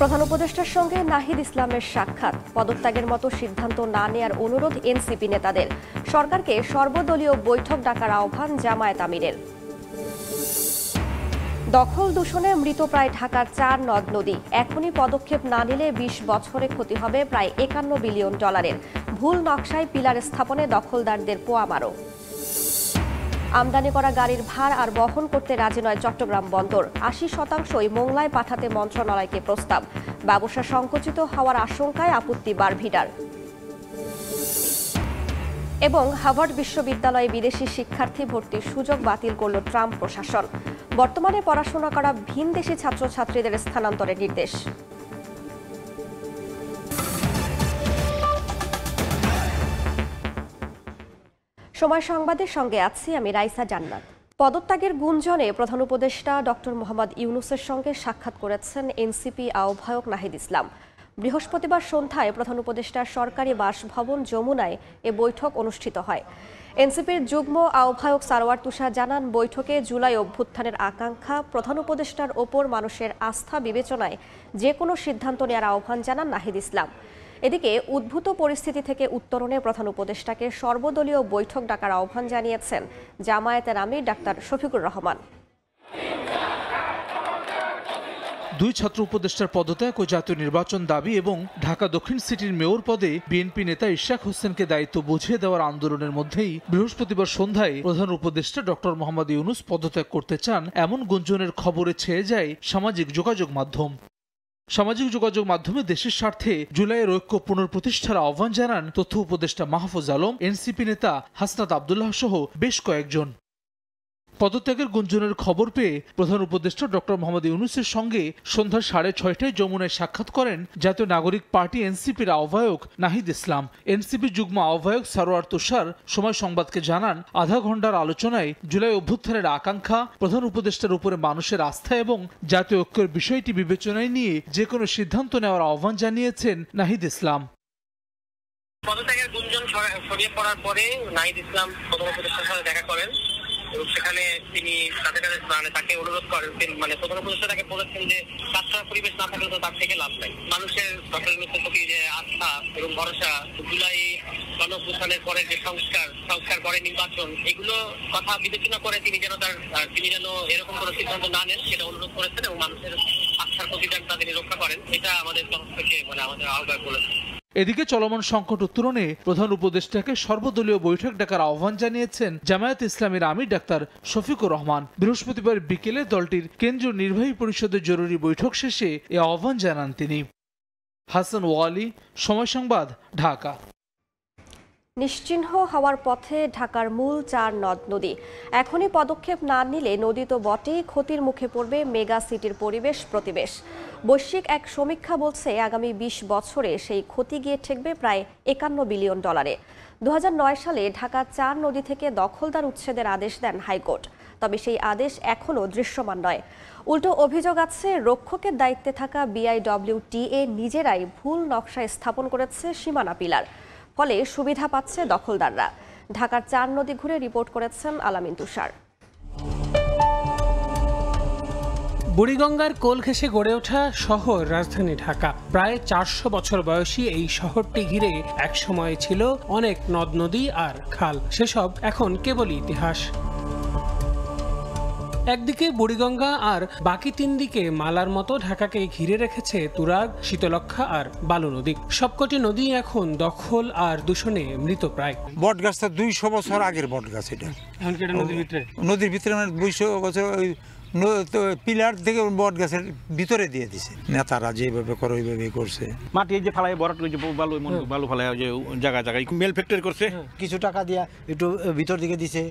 প্রধান উপদেষ্টার সঙ্গে নাহিদ ইসলামের সাক্ষাৎ, পদত্যাগের মতো সিদ্ধান্ত না নেয়ার অনুরোধ এনসিপি নেতাদের, সরকারকে সর্বদলীয় বৈঠক ডাকার আহ্বান জামায়াত আমিরের। দখল দূষণে মৃতপ্রায় ঢাকার 4 নদ নদী, এখনই পদক্ষেপ না নিলে 20 বছরে ক্ষতি হবে প্রায় $51 বিলিয়ন। ভুল নকশায় পিলার স্থাপনে দখলদারদের পোয়ামারো। আমদানি করা গাড়ির ভার আর বহন করতে রাজি নয় চট্টগ্রাম বন্দর, 80% মোংলায় পাঠাতে মন্ত্রণালয়কে প্রস্তাব। ব্যবসা সংকুচিত হওয়ার আশঙ্কায় আপত্তি বারভিডার। এবং হার্ভার্ড বিশ্ববিদ্যালয়ে বিদেশি শিক্ষার্থী ভর্তির সুযোগ বাতিল করল ট্রাম্প প্রশাসন। বর্তমানে পড়াশোনা করা ভিনদেশি ছাত্রছাত্রীদের স্থানান্তরের নির্দেশ। সময় সংবাদের সঙ্গে আছি আমি রাইসা জান্নাত। পদত্যাগের গুঞ্জনে প্রধান উপদেষ্টা ডক্টর মোহাম্মদ ইউনূসের সঙ্গে সাক্ষাৎ করেছেন এনসিপি আহ্বায়ক নাহিদ ইসলাম। বৃহস্পতিবার সন্ধ্যায় প্রধান উপদেষ্টার সরকারি বাসভবন যমুনায় এ বৈঠক অনুষ্ঠিত হয়। এনসিপির যুগ্ম আহ্বায়ক সারওয়ার তুষার জানান, বৈঠকে জুলাই অভ্যুত্থানের আকাঙ্ক্ষা, প্রধান উপদেষ্টার ওপর মানুষের আস্থা বিবেচনায় যে কোনো সিদ্ধান্ত নেওয়ার আহ্বান জানান নাহিদ ইসলাম। এদিকে উদ্ভূত পরিস্থিতি থেকে উত্তরণে প্রধান উপদেষ্টাকে সর্বদলীয় বৈঠক ডাকার আহ্বান জানিয়েছেন জামায়াতের আমির ডাক্তার শফিকুর রহমান। দুই ছাত্র উপদেষ্টার পদত্যাগ ও জাতীয় নির্বাচন দাবি এবং ঢাকা দক্ষিণ সিটির মেয়র পদে বিএনপি নেতা ইশরাক হোসেনকে দায়িত্ব বুঝিয়ে দেওয়ার আন্দোলনের মধ্যেই বৃহস্পতিবার সন্ধ্যায় প্রধান উপদেষ্টা ডক্টর মোহাম্মদ ইউনূস পদত্যাগ করতে চান এমন গুঞ্জনের খবরে ছেয়ে যায় সামাজিক যোগাযোগ মাধ্যম। সামাজিক যোগাযোগ মাধ্যমে দেশের স্বার্থে জুলাইয়ের ঐক্য পুনঃপ্রতিষ্ঠার আহ্বান জানান তথ্য উপদেষ্টা মাহফুজ আলম, এনসিপি নেতা হাসনাত আব্দুল্লাহ সহ বেশ কয়েকজন। পদত্যাগের গুঞ্জনের খবর পেয়ে প্রধান উপদেষ্টা ডক্টর মোহাম্মদ ইউনূসের সঙ্গে সন্ধ্যা 6:30টায় যমুনায় সাক্ষাৎ করেন জাতীয় নাগরিক পার্টি এনসিপির আহ্বায়ক নাহিদ ইসলাম। এনসিপি যুগ্ম আহ্বায়ক সারওয়ার তুষার সময় সংবাদকে জানান, আধা ঘণ্টার আলোচনায় জুলাই অভ্যুত্থানের আকাঙ্ক্ষা, প্রধান উপদেষ্টার উপরে মানুষের আস্থা এবং জাতীয় ঐক্যের বিষয়টি বিবেচনায় নিয়ে যে কোনো সিদ্ধান্ত নেওয়ার আহ্বান জানিয়েছেন নাহিদ ইসলাম। পদত্যাগের গুঞ্জন ছড়িয়ে পড়ার পরে নাহিদ ইসলাম প্রধান উপদেষ্টার সাথে দেখা করেন এবং সেখানে তিনি তাকে অনুরোধ করেন, প্রধান উপদেষ্টা তাকে বলেছেন যে ছাত্র পরিবেশ না থাকলে তো তার থেকে লাভ নাই। মানুষের ডক্টর ইউনূসের প্রতি যে আস্থা এবং ভরসা, জুলাই গণঅভ্যুত্থানের পরে যে সংস্কার পরে নির্বাচন, এগুলো কথা বিবেচনা করে তিনি যেন এরকম কোনো সিদ্ধান্ত না নেন সেটা অনুরোধ করেছেন এবং মানুষের আস্থার প্রতিদানটা তিনি রক্ষা করেন। এটা আমাদের তরফ থেকে আমাদের আহ্বায়ক বলেছেন। এদিকে চলমান সংকট উত্তরণে প্রধান উপদেষ্টাকে সর্বদলীয় বৈঠক ডাকার আহ্বান জানিয়েছেন জামায়াত ইসলামের আমির ডাক্তার শফিকুর রহমান। বৃহস্পতিবার বিকেলে দলটির কেন্দ্রীয় নির্বাহী পরিষদের জরুরি বৈঠক শেষে এ আহ্বান জানান তিনি। হাসান ওয়ালি, সময় সংবাদ, ঢাকা। নিশ্চিহ্ন হওয়ার পথে ঢাকার মূল 4 নদ নদী, এখনই পদক্ষেপ না নিলে নদী তো বটেই, ক্ষতির মুখে পড়বে মেগা সিটির পরিবেশ প্রতিবেশ। বৈশ্বিক এক সমীক্ষা বলছে আগামী 20 বছরে সেই ক্ষতি গিয়ে ঠেকবে প্রায় $51 বিলিয়ন। 2009 সালে ঢাকার 4 নদী থেকে দখলদার উচ্ছেদের আদেশ দেন হাইকোর্ট, তবে সেই আদেশ এখনও দৃশ্যমান নয়। উল্টো অভিযোগ আছে, রক্ষকের দায়িত্বে থাকা BIWTA নিজেরাই ভুল নকশায় স্থাপন করেছে সীমানা পিলার, ফলে সুবিধা পাচ্ছে দখলদাররা। ঢাকার 4 নদী ঘুরে রিপোর্ট করেছেন আলামিন তুষার। বুড়িগঙ্গার কোল ঘেঁষে গড়ে ওঠা শহর রাজধানী ঢাকা। প্রায় 400 বছর বয়সী এই শহরটি ঘিরে একসময় ছিল অনেক নদ নদী আর খাল, সেসব এখন কেবলই ইতিহাস। একদিকে বুড়িগঙ্গা আর বাকি 3 দিকে মালার মতো ঢাকাকে ঘিরে রেখেছে তুরাগ, শীতলক্ষা আর বালু নদী। সবকটি নদী এখন দখল আর দূষণে মৃতপ্রায়। বট গাছটা 200 বছর আগের বট গাছ, এটা নদীর ভিতরে 200 বছর পিলার থেকে বট গাছের ভিতরে দিয়ে দিছে। নেতারা যেভাবে করে ওইভাবেই করছে। মাটি এই যে ফালাই বরাট করে বালু ফালাই যে জায়গায় মেল ফ্যাক্টরি করছে, কিছু টাকা দিয়া একটু ভিতর দিকে দিছে,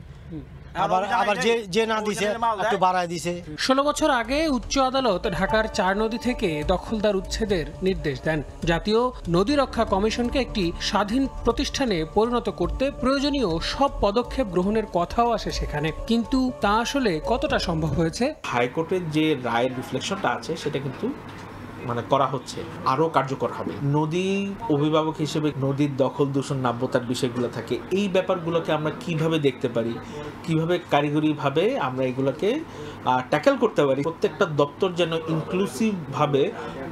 আবার যে না দিছে একটু বাড়ায় দিছে। 16 বছর আগে উচ্চ আদালত ঢাকার 4 নদী থেকে দখলদার উচ্ছেদের নির্দেশ দেন। জাতীয় নদী রক্ষা কমিশনকে একটি স্বাধীন প্রতিষ্ঠানে পরিণত করতে প্রয়োজনীয় সব পদক্ষেপ গ্রহণের কথাও আসে সেখানে, কিন্তু তা আসলে কতটা সম্ভব হয়েছে? হাইকোর্টের যে রায়ের রিফ্লেকশনটা আছে সেটা কিন্তু মানে করা হচ্ছে আরো কার্যকর হবে। নদী অভিভাবক হিসেবে নদীর দখল দূষণ নাব্যতার বিষয়গুলো থাকে, এই ব্যাপারগুলোকে আমরা কিভাবে দেখতে পারি, কিভাবে কারিগরিভাবে আমরা এগুলোকে ট্যাকেল করতে পারি, প্রত্যেকটা দপ্তর যেন ইনক্লুসিভ ভাবে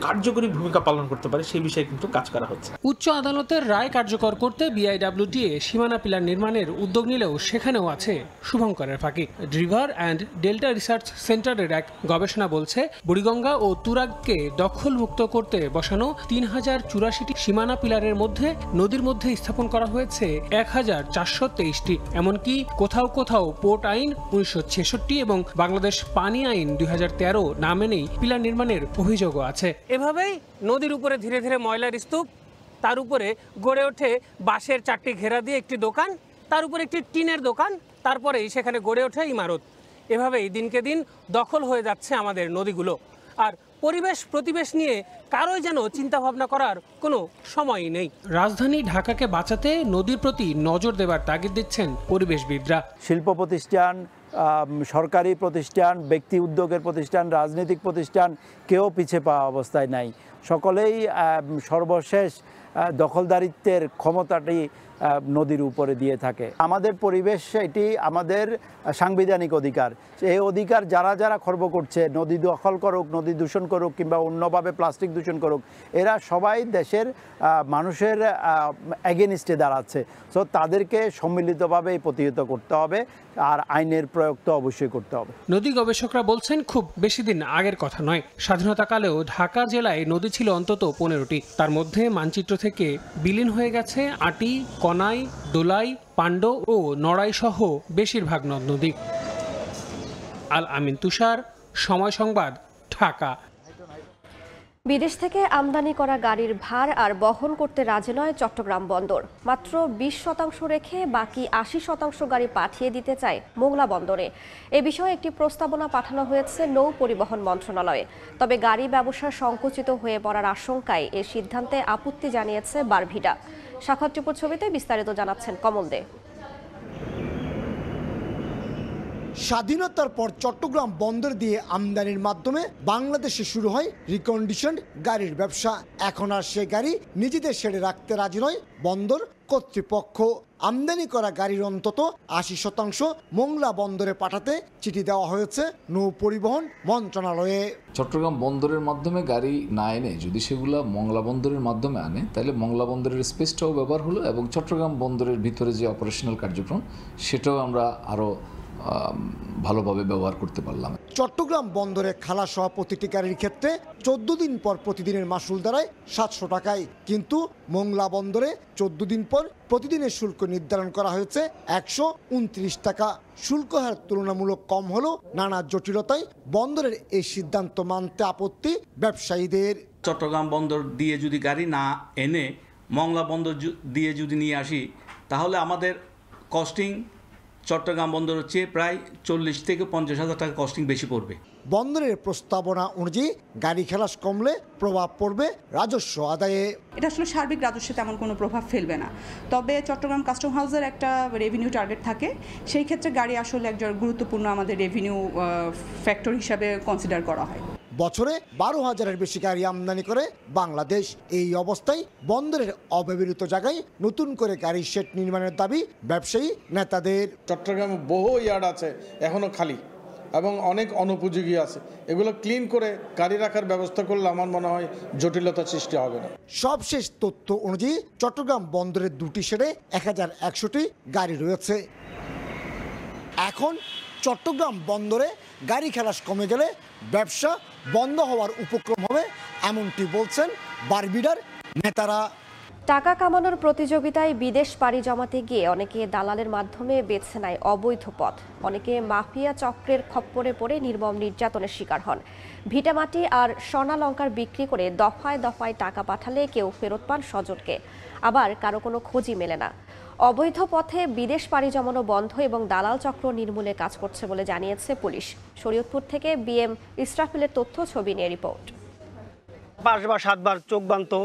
কার্যকরী ভূমিকা পালন করতে পারে সেই বিষয়ে কিন্তু কাজ করা হচ্ছে। উচ্চ আদালতের রায় কার্যকর করতে বিআইডব্লিউটিএ সীমানা পিলার নির্মাণের উদ্যোগ নিলেও সেখানেও আছে শুভঙ্করের ফাঁকি। রিভার অ্যান্ড ডেল্টা রিসার্চ সেন্টারের এক গবেষণা বলছে বুড়িগঙ্গা ও তুরাগকে দখলমুক্ত করতে বসানো ৩,০৮৪টি সীমানা পিলারের মধ্যে নদীর মধ্যে স্থাপন করা হয়েছে ১,৪২৩টি। এমনকি কোথাও কোথাও পোর্ট আইন ১৯৬৬ এবং বাংলাদেশ পানি আইন ২০১৩ না মেনেই পিলার নির্মাণের অভিযোগও আছে। এভাবেই নদীর উপরে ধীরে ধীরে ময়লার স্তূপ, তার উপরে গড়ে ওঠে বাঁশের 4টি ঘেরা দিয়ে একটি দোকান, তার উপরে একটি টিনের দোকান, তারপরেই সেখানে গড়ে ওঠে ইমারত। এভাবেই দিনকে দিন দখল হয়ে যাচ্ছে আমাদের নদীগুলো। আর পরিবেশ প্রতিবেশ নিয়ে কারোই যেন চিন্তা ভাবনা করার কোনো সময়ই নেই। রাজধানী ঢাকাকে বাঁচাতে নদীর প্রতি নজর দেবার তাগিদ দিচ্ছেন পরিবেশবিদরা। শিল্প প্রতিষ্ঠান, সরকারি প্রতিষ্ঠান, ব্যক্তি উদ্যোগের প্রতিষ্ঠান, রাজনৈতিক প্রতিষ্ঠান কেউ পিছিয়ে পাওয়া অবস্থায় নাই। সকলেই সর্বশেষ দখলদারিত্বের ক্ষমতাটি নদীর উপরে দিয়ে থাকে। আমাদের পরিবেশ এটি আমাদের সাংবিধানিক অধিকার। এই অধিকার যারা যারা খর্ব করছে, নদী দখল করুক, নদী দূষণ করুক কিংবা অন্যভাবে প্লাস্টিক দূষণ করুক, এরা সবাই দেশের মানুষের এগেনিস্টে দাঁড়াচ্ছে। সো তাদেরকে সম্মিলিতভাবে প্রতিহত করতে হবে, আর আইনের প্রয়োগ তো অবশ্যই করতে হবে। নদী গবেষকরা বলছেন খুব বেশি দিন আগের কথা নয়, স্বাধীনতাকালেও ঢাকা জেলায় নদী ছিল অন্তত 15টি। তার মধ্যে মানচিত্র থেকে বিলীন হয়ে গেছে আটি, কনাই, দোলাই, পাণ্ড ও নড়াই সহ বেশিরভাগ নদ নদী। আল আমিন তুষার, সময় সংবাদ, ঢাকা। বিদেশ থেকে আমদানি করা গাড়ির ভার আর বহন করতে রাজি নয় চট্টগ্রাম বন্দর। মাত্র 20% রেখে বাকি 80% গাড়ি পাঠিয়ে দিতে চায় মোংলা বন্দরে। এ বিষয়ে একটি প্রস্তাবনা পাঠানো হয়েছে নৌ পরিবহন মন্ত্রণালয়ে। তবে গাড়ি ব্যবসা সংকুচিত হয়ে পড়ার আশঙ্কায় এ সিদ্ধান্তে আপত্তি জানিয়েছে বারভিডা। সাক্ষাৎ টিপুর ছবিতে বিস্তারিত জানাচ্ছেন কমল দে। স্বাধীনতার পর চট্টগ্রাম বন্দর দিয়ে আমদানির মাধ্যমে বাংলাদেশে শুরু হয় রিকন্ডিশন গাড়ির ব্যবসা। এখন আর সে গাড়ি নিজেদের শেডে রাখতে রাজি নয় বন্দর কর্তৃপক্ষ। আমদানি করা গাড়ির অন্তত 80% মোংলা বন্দরে পাঠাতে চিঠি দেওয়া হয়েছে নৌ পরিবহন মন্ত্রণালয়ে। চট্টগ্রাম বন্দরের মাধ্যমে গাড়ি না এনে যদি সেগুলো মংলা বন্দরের মাধ্যমে আনে, তাহলে মংলা বন্দরের স্পেসটাও ব্যবহার হলো এবং চট্টগ্রাম বন্দরের ভিতরে যে অপারেশনাল কার্যক্রম সেটাও আমরা আরও ভালোভাবে ব্যবহার করতে পারলাম। চট্টগ্রাম বন্দরে খালাস হওয়া প্রতিটি গাড়ির ক্ষেত্রে 14 দিন পর প্রতিদিনের মাসুল দাঁড়ায় 700 টাকায়। কিন্তু মোংলা বন্দরে 14 দিন পর প্রতিদিনের শুল্ক নির্ধারণ করা হয়েছে 129 টাকা। শুল্ক হার তুলনামূলক কম হলেও নানা জটিলতায় বন্দরের এই সিদ্ধান্ত মানতে আপত্তি ব্যবসায়ীদের। চট্টগ্রাম বন্দর দিয়ে যদি গাড়ি না এনে মংলা বন্দর দিয়ে যদি নিয়ে আসি, তাহলে আমাদের কস্টিং চট্টগ্রাম বন্দরের চেয়ে প্রায় 40 থেকে 50 হাজার টাকা কস্টিং বেশি পড়বে। বন্দরের প্রস্তাবনা অনুযায়ী গাড়ি খালাস কমলে প্রভাব পড়বে রাজস্ব আদায়ে। এটা আসলে সার্বিক রাজস্বে তেমন কোনো প্রভাব ফেলবে না, তবে চট্টগ্রাম কাস্টম হাউসের একটা রেভিনিউ টার্গেট থাকে, সেই ক্ষেত্রে গাড়ি আসলে একজন গুরুত্বপূর্ণ আমাদের রেভিনিউ ফ্যাক্টর হিসাবে কনসিডার করা হয়। বছরে 12,000-এর বেশি গাড়ি আমদানি করে বাংলাদেশ। এই অবস্থায় বন্দরের অব্যবহৃত জায়গায় নতুন করে গাড়ির শেড নির্মাণের দাবি ব্যবসায়ী নেতাদের। চট্টগ্রামে বহু ইয়ার্ড আছে এখনো খালি এবং অনেক অনুপযোগী আছে, এগুলো ক্লিন করে গাড়ি রাখার ব্যবস্থা করলে আমার মনে হয় জটিলতা সৃষ্টি হবে না। সবশেষ তথ্য অনুযায়ী চট্টগ্রাম বন্দরের 2টি শেডে 1100টি গাড়ি রয়েছে। এখন চট্টগ্রাম বন্দরে গাড়ি খালাস কমে গেলে ব্যবসা বন্ধ হওয়ার উপক্রম হবে, এমনটি বলছেন বারবিডার নেতারা। টাকা কামানোর প্রতিযোগিতায় বিদেশ পাড়ি জমাতে গিয়ে অনেকে দালালের মাধ্যমে বেছে নেয় অবৈধ পথ। অনেকে মাফিয়া চক্রের খপ্পরে পড়ে নির্মম নির্যাতনের শিকার হন। ভিটামাটি আর স্বর্ণালংকার বিক্রি করে দফায় দফায় টাকা পাঠালে কেউ ফেরত পান স্বজনকে, আবার কারো কোনো খোঁজই মেলে না। অবৈধ পথে বিদেশ পাড়ি জমানো বন্ধ এবং দালাল চক্র নির্মূলে কাজ করছে বলে জানিয়েছে পুলিশ। শরীয়তপুর থেকে বিএম ইসরাফিলের তথ্য ছবি নিয়ে রিপোর্ট। 5 বা 7 বার চোখ বাঁধতো,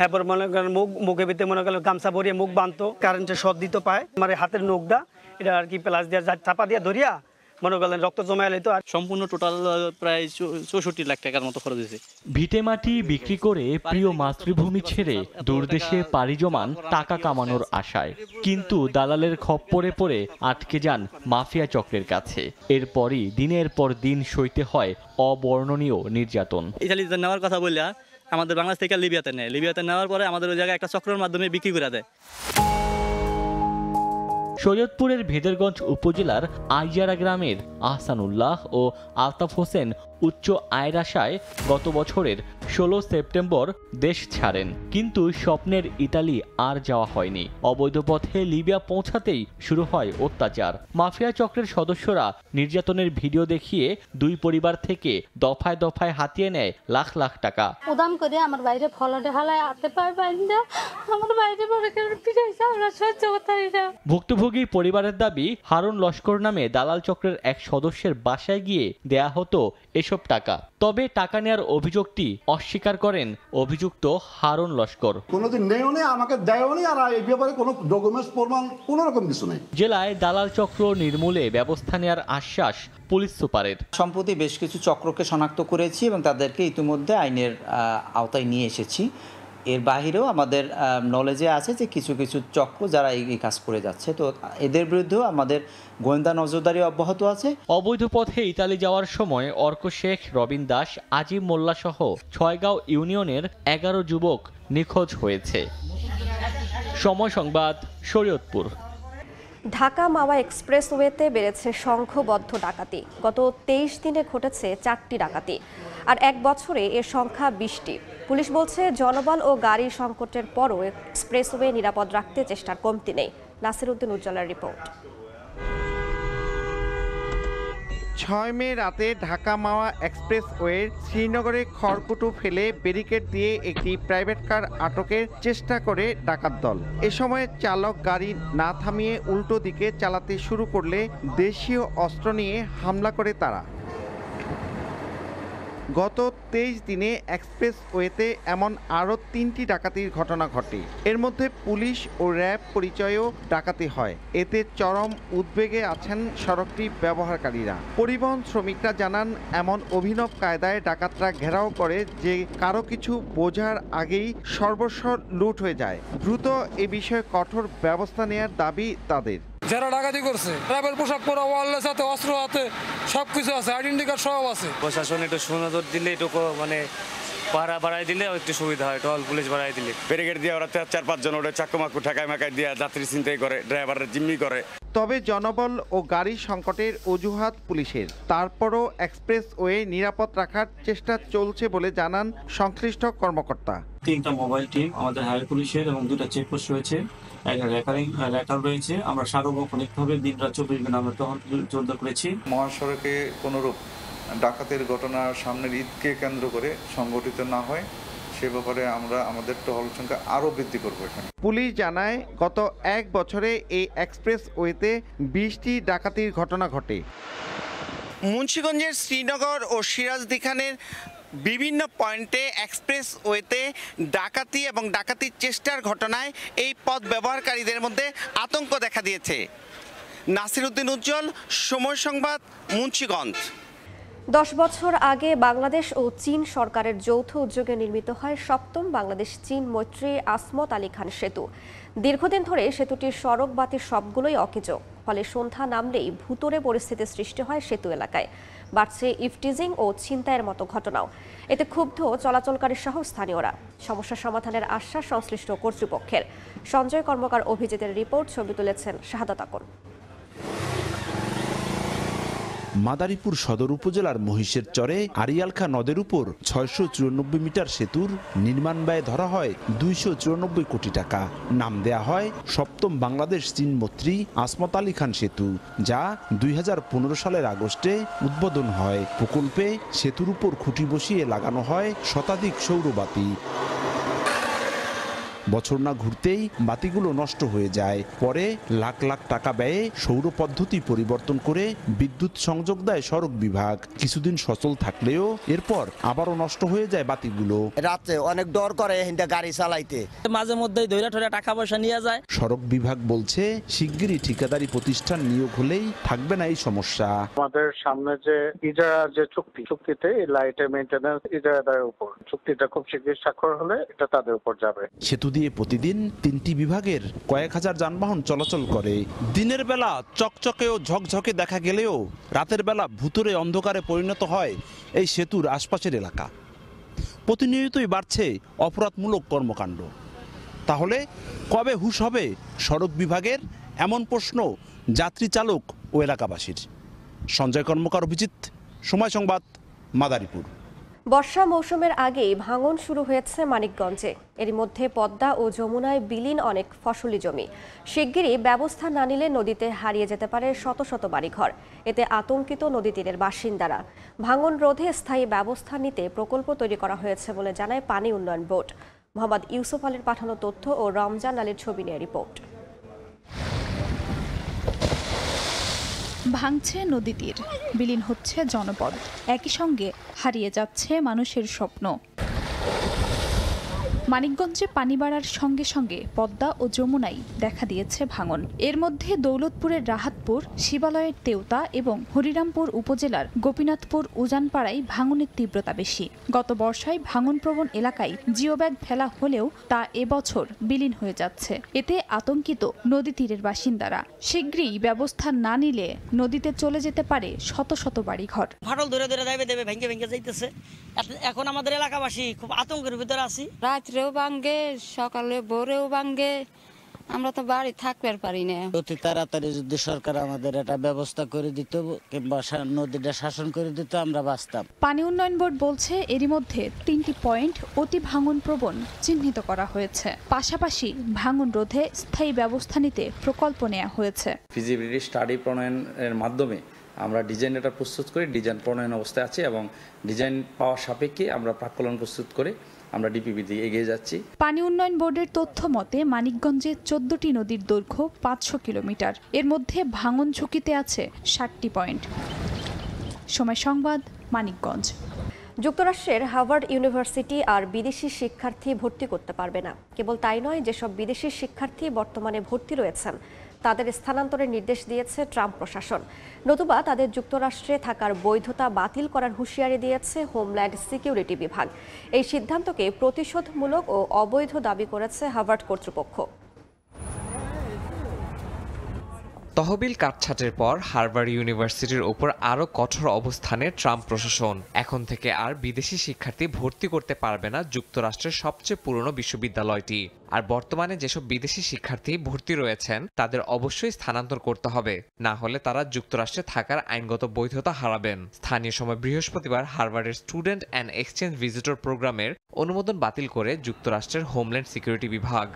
এরপর মনে করেন মুখে ভিতরে মনে করেন গামছা ভরিয়ে মুখ বাঁধতো, কারেন্টের শর্ট দিতে পায়, আমার হাতের নখটা এটা আর কি প্লাস দিয়ে চাপা দিয়ে ধরিয়া মনে করেন রক্ত জমা এলে তো আর সম্পূর্ণ টোটাল প্রায় 64 লাখ টাকার মতো খরচ হয়েছে। ভিটেমাটি বিক্রি করে প্রিয় মাতৃভূমি ছেড়ে দূরদেশে পাড়ি জমান টাকা কামানোর আশায়, কিন্তু দালালের খপ্পরে পড়ে আটকে যান মাফিয়া চক্রের কাছে। এরপরই দিনের পর দিন সইতে হয় অবর্ণনীয় নির্যাতন। ইতালিতে নেওয়ার কথা বললে আমাদের বাংলাদেশ থেকে লিবিয়াতে নেয়, লিবিয়াতে নেওয়ার পরে আমাদের ওই জায়গায় একটা চক্রের মাধ্যমে বিক্রি করে দেয়। শরীয়তপুরের ভেদেরগঞ্জ উপজেলার আইয়ারা গ্রামের আহসানুল্লাহ ও আলতাফ হোসেন উচ্চ আয়ের আশায় গত বছরের 16 সেপ্টেম্বর দেশ ছাড়েন, কিন্তু স্বপ্নের ইতালি আর যাওয়া হয়নি। অবৈধ পথে লিবিয়া পৌঁছাতেই শুরু হয় অত্যাচার। মাফিয়া চক্রের সদস্যরা নির্যাতনের ভিডিও দেখিয়ে দুই পরিবার থেকে দফায় দফায় হাতিয়ে নেয় লাখ লাখ টাকা। উদাম করে আমার বাইরে ফলটে হালায় আতে পারবেন না, আমার বাইরে বড় করে পিটাইছে, আমরা সহ্য করতে পারি না। ভুক্তভোগী পরিবারের দাবি, হারুন লস্কর নামে দালাল চক্রের এক সদস্যের বাসায় গিয়ে দেয়া হতো এসব টাকা। তবে টাকা নেয়ার অভিযোগটি অস্বীকার করেন অভিযুক্ত হারুন লস্কর। কোনোদিন নেও নেই, আমাকে দেয়ও নেই, আর এই ব্যাপারে কোনো ডকুমেন্টস প্রমাণ কোনো রকম কিছু নেই। জেলায় দালাল চক্র নির্মূলে ব্যবস্থা নেওয়ার আশ্বাস পুলিশ সুপারের। সম্প্রতি বেশ কিছু চক্রকে শনাক্ত করেছি এবং তাদেরকে ইতিমধ্যে আইনের আওতায় নিয়ে এসেছি। এর বাহিরেও আমাদের নলেজে আছে যে কিছু কিছু চক্র যারা এই কাজ করে যাচ্ছে, তো এদের বিরুদ্ধেও আমাদের গোয়েন্দা নজরদারি অব্যাহত আছে। অবৈধ পথে ইতালি যাওয়ার সময় অর্ক শেখ, রবিন দাস, আজিম মোল্লা সহ 6 গাঁও ইউনিয়নের 11 যুবক নিখোঁজ হয়েছে। সময় সংবাদ, শরীয়তপুর। ঢাকা মাওয়া এক্সপ্রেসওয়েতে বেড়েছে সংঘবদ্ধ ডাকাতি। গত 23 দিনে ঘটেছে 4টি ডাকাতি, আর এক বছরে এর সংখ্যা 20টি। পুলিশ বলছে, জনবল ও গাড়ি সংকটের পরও এক্সপ্রেসওয়ে নিরাপদ রাখতে চেষ্টার কমতি নেই। নাসির উদ্দিন উজ্জ্বলার রিপোর্ট। 6 মে রাতে ঢাকা মাওয়া এক্সপ্রেসওয়ের শ্রীনগরে খড়কুটো ফেলে ব্যারিকেড দিয়ে একটি প্রাইভেট কার আটকের চেষ্টা করে ডাকাত দল। এ সময় চালক গাড়ি না থামিয়ে উল্টো দিকে চালাতে শুরু করলে দেশীয় অস্ত্র নিয়ে হামলা করে তারা। গত 23 দিনে এক্সপ্রেসওয়েতে এমন আরও 3টি ডাকাতির ঘটনা ঘটে। এর মধ্যে পুলিশ ও র্যাব পরিচয়েও ডাকাতি হয়। এতে চরম উদ্বেগে আছেন সড়কটি ব্যবহারকারীরা। পরিবহন শ্রমিকরা জানান, এমন অভিনব কায়দায় ডাকাতরা ঘেরাও করে যে কারো কিছু বোঝার আগেই সর্বস্ব লুট হয়ে যায়। দ্রুত এ বিষয়ে কঠোর ব্যবস্থা নেওয়ার দাবি তাদের। যারা ডাকাতি করছে ট্রাভেল পোশাক পরা, ওয়ারলেস হাতে, অস্ত্র হাতে, সবকিছু আছে, আইডেন্টি কার্ড সব আছে। প্রশাসন একটু সুনজর দিলে, একটু মানে পাহারা বাড়াই দিলে একটু সুবিধা হয়, টল পুলিশ বাড়াই দিলে। ব্যারিকেড দিয়ে ওরা 4-5 জন ওরা চাকুমাকু ঠেকায় মাকায় দিয়ে যাত্রী ছিনতাই করে, ড্রাইভারের জিম্মি করে। তবে জনবল ও গাড়ি সংকটের অজুহাত পুলিশের। তারপরও এক্সপ্রেসওয়ে নিরাপদ রাখার চেষ্টা চলছে বলে জানান সংশ্লিষ্ট কর্মকর্তা। 3টা মোবাইল টিম আমাদের হাইওয়ে পুলিশের এবং 2টা চেকপোস্ট রয়েছে, একটা রেকার রয়েছে। আমরা সার্বক্ষণিকভাবে দিনরাত 24 ঘন্টা আমরা টহল জোরদার করেছি। মহাসড়কে কোনোরূপ ডাকাতের ঘটনা সামনের ঈদকে কেন্দ্র করে সংগঠিত না হয় সে ব্যাপারে আমরা আমাদের টহল সংখ্যা আরও বৃদ্ধি করবো। এখানে পুলিশ জানায়, গত 1 বছরে এই এক্সপ্রেসওয়েতে 20টি ডাকাতির ঘটনা ঘটে। মুন্সিগঞ্জের শ্রীনগর ও সিরাজদিখানের বিভিন্ন পয়েন্টে এক্সপ্রেসওয়েতে ডাকাতি এবং ডাকাতির চেষ্টার ঘটনায় এই পথ ব্যবহারকারীদের মধ্যে আতঙ্ক দেখা দিয়েছে। নাসির উদ্দিন উজ্জ্বল, সময় সংবাদ, মুন্সিগঞ্জ। 10 বছর আগে বাংলাদেশ ও চীন সরকারের যৌথ উদ্যোগে নির্মিত হয় 7ম বাংলাদেশ চীন মৈত্রী আসমত আলী খান সেতু। দীর্ঘদিন ধরে সেতুটির সড়ক বাতি সবগুলোই অকেজো, ফলে সন্ধ্যা নামলেই ভুতুড়ে পরিস্থিতি সৃষ্টি হয় সেতু এলাকায়। বাড়ছে ইফটিজিং ও ছিনতাইয়ের মতো ঘটনাও। এতে ক্ষুব্ধ চলাচলকারী সহ স্থানীয়রা। সমস্যা সমাধানের আশ্বাস সংশ্লিষ্ট কর্তৃপক্ষের। সঞ্জয় কর্মকার, অভিজিতের রিপোর্ট, ছবি তুলেছেন শাহাদাত আকন। মাদারীপুর সদর উপজেলার মহিষের চরে আড়িয়ালখা নদের উপর 694 মিটার সেতুর নির্মাণ ব্যয় ধরা হয় 294 কোটি টাকা। নাম দেয়া হয় 7ম বাংলাদেশ চীন মৈত্রী আসমত আলী খান সেতু, যা 2015 সালের আগস্টে উদ্বোধন হয়। প্রকল্পে সেতুর উপর খুঁটি বসিয়ে লাগানো হয় শতাধিক সৌরবাতি। বছর না ঘুরতেই বাতিগুলো নষ্ট হয়ে যায়। পরে লাখ লাখ টাকা ব্যয়ে সৌর পদ্ধতি পরিবর্তন করে বিদ্যুৎ সংযোগ দেয় সড়ক বিভাগ। কিছুদিন সচল থাকলেও এরপর আবারও নষ্ট হয়ে যায় বাতিগুলো। রাতে অনেক ডর করে গাড়ি চালাইতে, মাঝে মধ্যেই ধৈর্য ধরে টাকা পয়সা নিয়ে যায়। সড়ক বিভাগ বলছে শিগগিরই ঠিকাদারি প্রতিষ্ঠান নিয়োগ হলেই থাকবে না এই সমস্যা। আমাদের সামনে যে ইজারা যে চুক্তিতে এই লাইটের মেইনটেনেন্স ইজারাদারের উপর, চুক্তিটা খুব শীঘ্রই স্বাক্ষর হলে এটা তাদের উপর যাবে। সেতু দিয়ে প্রতিদিন 3টি বিভাগের কয়েক হাজার যানবাহন চলাচল করে। দিনের বেলা চকচকে ও ঝকঝকে দেখা গেলেও রাতের বেলা ভুতুড়ে অন্ধকারে পরিণত হয় এই সেতুর আশপাশের এলাকা। প্রতিনিয়তই বাড়ছে অপরাধমূলক কর্মকাণ্ড। তাহলে কবে হুঁশ হবে সড়ক বিভাগের, এমন প্রশ্ন যাত্রী চালক ও এলাকাবাসীর। সঞ্জয় কর্মকার, অভিজিৎ, সময় সংবাদ, মাদারীপুর। বর্ষা মৌসুমের আগেই ভাঙন শুরু হয়েছে মানিকগঞ্জে। এর মধ্যে পদ্মা ও যমুনায় বিলীন অনেক ফসলি জমি। শিগগিরই ব্যবস্থা না নিলে নদীতে হারিয়ে যেতে পারে শত শত বাড়িঘর। এতে আতঙ্কিত নদী তীরের বাসিন্দারা। ভাঙন রোধে স্থায়ী ব্যবস্থা নিতে প্রকল্প তৈরি করা হয়েছে বলে জানায় পানি উন্নয়ন বোর্ড। মোহাম্মদ ইউসুফ আলীর পাঠানো তথ্য ও রমজান আলীর ছবি নিয়ে রিপোর্ট। ভাঙছে নদী তীর, বিলীন হচ্ছে জনপদ, একই সঙ্গে হারিয়ে যাচ্ছে মানুষের স্বপ্ন। মানিকগঞ্জে পানি বাড়ার সঙ্গে সঙ্গে পদ্মা ও যমুনায় দেখা দিয়েছে ভাঙন। এর মধ্যে দৌলতপুরের রাহাতপুর, শিবালয়ের তেওতা এবং হরিরামপুর উপজেলার গোপীনাথপুর উজানপাড়ায় ভাঙনের তীব্রতা বেশি। গত বর্ষায় ভাঙনপ্রবণ এলাকায় জিওব্যাগ ফেলা হলেও তা এবছর বিলীন হয়ে যাচ্ছে। এতে আতঙ্কিত নদী তীরের বাসিন্দারা। শীঘ্রই ব্যবস্থা না নিলে নদীতে চলে যেতে পারে শত শত বাড়িঘর। ফাটল ধরে ধরে দেবে ভেঙে ভেঙে যাইতেছে। এখন আমাদের এলাকাবাসী খুব আতঙ্কের ভিতরে আছি। রাত্রেও ভাঙ্গে, সকালে ভোরেও ভাঙ্গে, আমরা তো বাড়ি থাকতে পারি না। অতি তাড়াতাড়ি যদি সরকার আমাদের একটা ব্যবস্থা করে দিত কিংবা নদীটা শাসন করে দিত, আমরা বাঁচতাম। পানি উন্নয়ন বোর্ড বলছে এরই মধ্যে 3টি পয়েন্ট অতি ভাঙন প্রবণ চিহ্নিত করা হয়েছে। পাশাপাশি ভাঙন রোধে স্থায়ী ব্যবস্থা নিতে প্রকল্প নেওয়া হয়েছে। ফিজিবিলিটি স্টাডি প্রণয়নের মাধ্যমে আমরা ডিজাইন এটা প্রস্তুত করি, ডিজাইন প্রণয়ন অবস্থায় আছে এবং ডিজাইন পাওয়ার সাপেক্ষে আমরা প্রাক্কলন প্রস্তুত করে আমরা ডিপিপি দিয়ে এগিয়ে যাচ্ছি। পানি উন্নয়ন বোর্ডের তথ্য মতে মানিকগঞ্জে 14টি নদীর দৈর্ঘ্য 500 কিলোমিটার। এর মধ্যে ভাঙন ঝুঁকিতে আছে 60টি পয়েন্ট। সময় সংবাদ, মানিকগঞ্জ। যুক্তরাষ্ট্রের হার্ভার্ড ইউনিভার্সিটি আর বিদেশি শিক্ষার্থী ভর্তি করতে পারবে না। কেবল তাই নয়, যেসব বিদেশি শিক্ষার্থী বর্তমানে ভর্তি রয়েছেন তাদের স্থানান্তরের নির্দেশ দিয়েছে ট্রাম্প প্রশাসন। নতুবা তাদের যুক্তরাষ্ট্রে থাকার বৈধতা বাতিল করার হুঁশিয়ারি দিয়েছে হোমল্যান্ড সিকিউরিটি বিভাগ। এই সিদ্ধান্তকে প্রতিশোধমূলক ও অবৈধ দাবি করেছে হার্ভার্ড কর্তৃপক্ষ। তহবিল কাটছাঁটের পর হার্ভার্ড ইউনিভার্সিটির ওপর আরও কঠোর অবস্থানে ট্রাম্প প্রশাসন। এখন থেকে আর বিদেশি শিক্ষার্থী ভর্তি করতে পারবে না যুক্তরাষ্ট্রের সবচেয়ে পুরনো বিশ্ববিদ্যালয়টি। আর বর্তমানে যেসব বিদেশি শিক্ষার্থী ভর্তি রয়েছেন তাদের অবশ্যই স্থানান্তর করতে হবে, না হলে তারা যুক্তরাষ্ট্রে থাকার আইনগত বৈধতা হারাবেন। স্থানীয় সময় বৃহস্পতিবার হার্ভার্ডের স্টুডেন্ট অ্যান্ড এক্সচেঞ্জ ভিজিটর প্রোগ্রামের অনুমোদন বাতিল করে যুক্তরাষ্ট্রের হোমল্যান্ড সিকিউরিটি বিভাগ।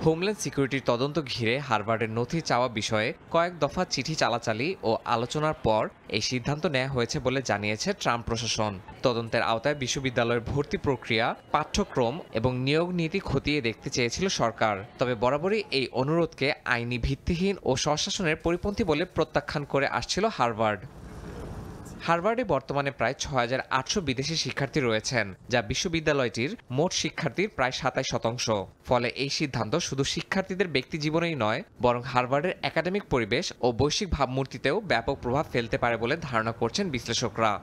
হোমল্যান্ড সিকিউরিটির তদন্ত ঘিরে হার্ভার্ডের নথি চাওয়া বিষয়ে কয়েক দফা চিঠি চালাচালি ও আলোচনার পর এই সিদ্ধান্ত নেওয়া হয়েছে বলে জানিয়েছে ট্রাম্প প্রশাসন। তদন্তের আওতায় বিশ্ববিদ্যালয়ের ভর্তি প্রক্রিয়া, পাঠ্যক্রম এবং নিয়োগ নীতি খতিয়ে দেখতে চেয়েছিল সরকার। তবে বরাবরই এই অনুরোধকে আইনি ভিত্তিহীন ও স্বশাসনের পরিপন্থী বলে প্রত্যাখ্যান করে আসছিল হার্ভার্ড। হার্ভার্ডে বর্তমানে প্রায় ৬,৮০০ বিদেশি শিক্ষার্থী রয়েছেন, যা বিশ্ববিদ্যালয়টির মোট শিক্ষার্থীর প্রায় ২৭%। ফলে এই সিদ্ধান্ত শুধু শিক্ষার্থীদের ব্যক্তি জীবনেই নয়, বরং হার্ভার্ডের একাডেমিক পরিবেশ ও বৈশ্বিক ভাবমূর্তিতেও ব্যাপক প্রভাব ফেলতে পারে বলে ধারণা করছেন বিশ্লেষকরা।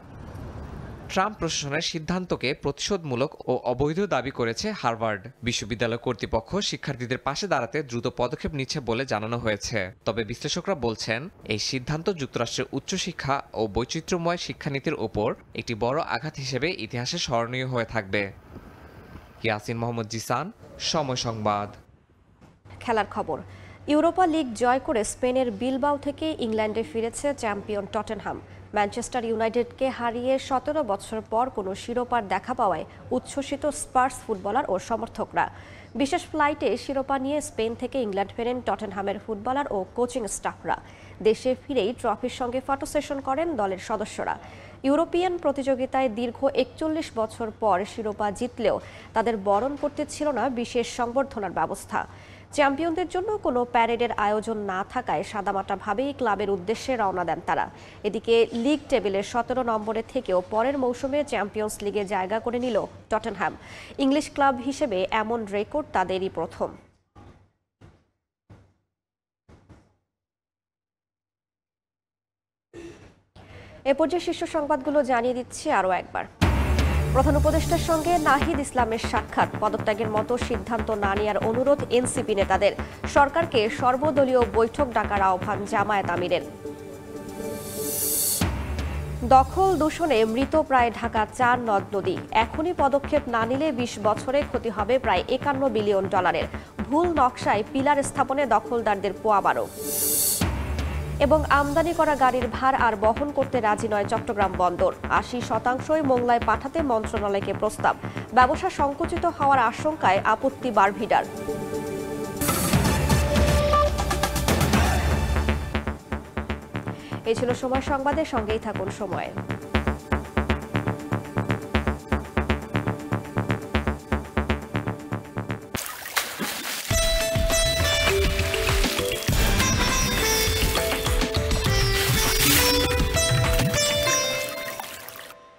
ট্রাম্প প্রশাসনের সিদ্ধান্তকে প্রতিশোধমূলক ও অবৈধ দাবি করেছে হার্ভার্ড। বিশ্ববিদ্যালয় কর্তৃপক্ষ শিক্ষার্থীদের পাশে দাঁড়াতে দ্রুত পদক্ষেপ নিচ্ছে বলে জানানো হয়েছে। তবে বিশ্লেষকরা বলছেন এই সিদ্ধান্ত যুক্তরাষ্ট্রের উচ্চশিক্ষা ও বৈচিত্র্যময় শিক্ষানীতির ওপর একটি বড় আঘাত হিসেবে ইতিহাসে স্মরণীয় হয়ে থাকবে। ইয়াসিন মোহাম্মদ জিসান, সময় সংবাদ। খেলার খবর। ইউরোপা লিগ জয় করে স্পেনের বিলবাও থেকে ইংল্যান্ডে ফিরেছে চ্যাম্পিয়ন টটেনহাম। ম্যানচেস্টার ইউনাইটেডকে হারিয়ে 17 বছর পর কোনো শিরোপার দেখা পাওয়ায় উচ্ছ্বসিত স্পার্স ফুটবলার ও সমর্থকরা। বিশেষ ফ্লাইটে শিরোপা নিয়ে স্পেন থেকে ইংল্যান্ড ফেরেন টটেনহামের ফুটবলার ও কোচিং স্টাফরা। দেশে ফিরেই ট্রফির সঙ্গে ফটো সেশন করেন দলের সদস্যরা। ইউরোপিয়ান প্রতিযোগিতায় দীর্ঘ ৪১ বছর পর শিরোপা জিতলেও তাদের বরণ করতে ছিল না বিশেষ সংবর্ধনার ব্যবস্থা। চ্যাম্পিয়নদের জন্য কোনো প্যারেডের আয়োজন না থাকায় সাদামাটাভাবেই ক্লাবের উদ্দেশ্যে রওনা দেন তারা। এদিকে লিগ টেবিলের ১৭ নম্বরে থেকেও পরের মৌসুমে চ্যাম্পিয়ন্স লিগে জায়গা করে নিল টটেনহ্যাম। ইংলিশ ক্লাব হিসেবে এমন রেকর্ড তাদেরই প্রথম। এ পর্যায়ে শীর্ষ সংবাদগুলো জানিয়ে দিচ্ছি আরও একবার। প্রধান উপদেষ্টার সঙ্গে নাহিদ ইসলামের সাক্ষাৎ, পদত্যাগের মতো সিদ্ধান্ত না নেওয়ার অনুরোধ এনসিপি নেতাদের। সরকারকে সর্বদলীয় বৈঠক ডাকার আহ্বান জামায়াত আমিরের। দখল দূষণে মৃতপ্রায় ঢাকা ৪ নদ নদী। এখনই পদক্ষেপ না নিলে ২০ বছরে ক্ষতি হবে প্রায় $৫১ বিলিয়ন। ভুল নকশায় পিলার স্থাপনে দখলদারদের পোয়াবারও। এবং আমদানি করা গাড়ির ভার আর বহন করতে রাজি নয় চট্টগ্রাম বন্দর। ৮০% মোংলায় পাঠাতে মন্ত্রণালয়কে প্রস্তাব। ব্যবসা সংকুচিত হওয়ার আশঙ্কায় আপত্তি বারভিডার। এই ছিল সময় সংবাদের, সঙ্গেই থাকুন সময়।